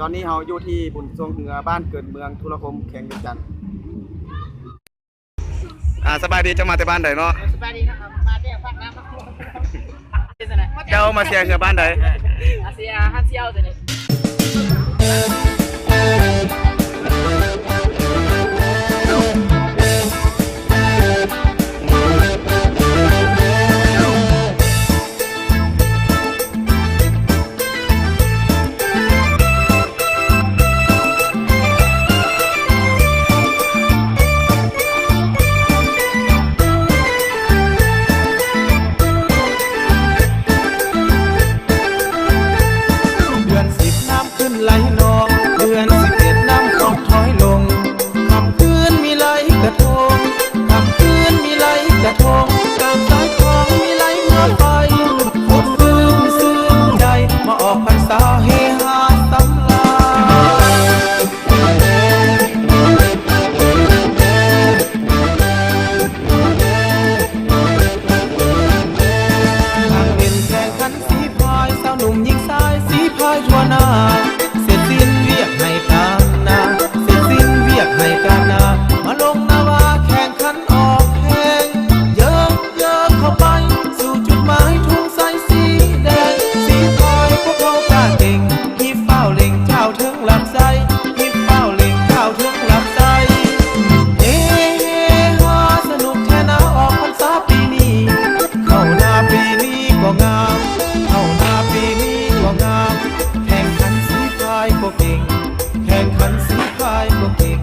ตอนนี้เราอยู่ที่บุญทรงเหนือบ้านเกิดเมืองธุรคมแข่งเดียวกันสบายดีจะมาแต่บ้านใดเนาะสบายดีครับมาเที่ยวภาคน้ำครับเจ้ามาเชียร์คือบ้านใดอาเซียฮัตเซียวสิเนี่ยไหลนองเดือน11น้ำคอกถอยลงค่ำคืนมีไหลกระทงค่ำคืนมีไหลกระทงกลางสายทองมีไหลเมื่อไฟฝนฟื้นซื่นใจมาออกพรรษาเฮฮาสำลาทางเล่นแข่งขันสีพายสาวหนุ่มหญิงชายสีพายทั่วหน้ามาลงนาวาแข่งขันออกแข่งเยอะเข้าไปสู่จุดหมายทุ่งใสสีแดงสีพายพวกเรากล้าเก่งฮิปเป้าเล่งเจ้าถึงหลับใจฮิปเป้าเล่งเจ้าถึงหลับใจเฮ้ฮาสนุกแท้นะออกพรรษาปีนี้เข้าหน้าปีนี้ก็งามเข้าหน้าปีนี้ก็งามแข่งขันสีพายก็เก่งแข่งขันสีพายก็เก่ง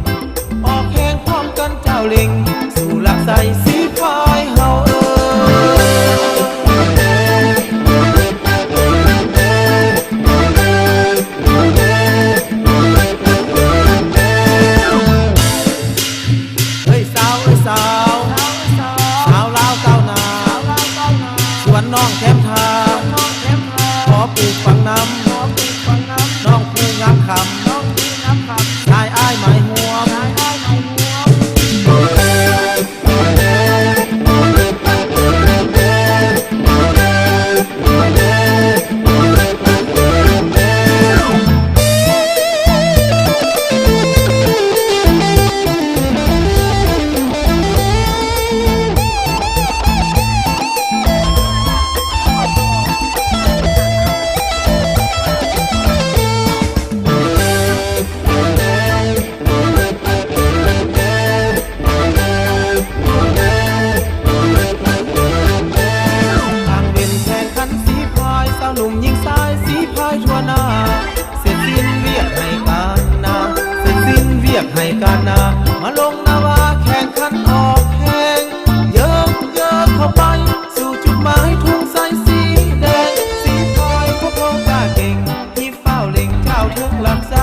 ออกแข่งพร้อมกันเจ้าเล่งสู่หลักใสสีพายเฮาเฮ้ยสาวสาวลาวเก้านาสวนน้องแคมทาขอปลูกฝังน้ำน้องผู้งามคำชายอ้ายหมายหัวหนุ่มยิงซ้ายสีพายทั่วหน้าเสร็จสิ้นเวียกให้การนาเสร็จสิ้นเวียกให้การนามาลงนาวาแข่งขันออกแข่งเยอะเข้าไปสู่จุดหมายทุ่งใสสีแดงสีพายพวกเรากล้าเก่งที่เฝ้าเล็งเจ้าถึงหลักใจ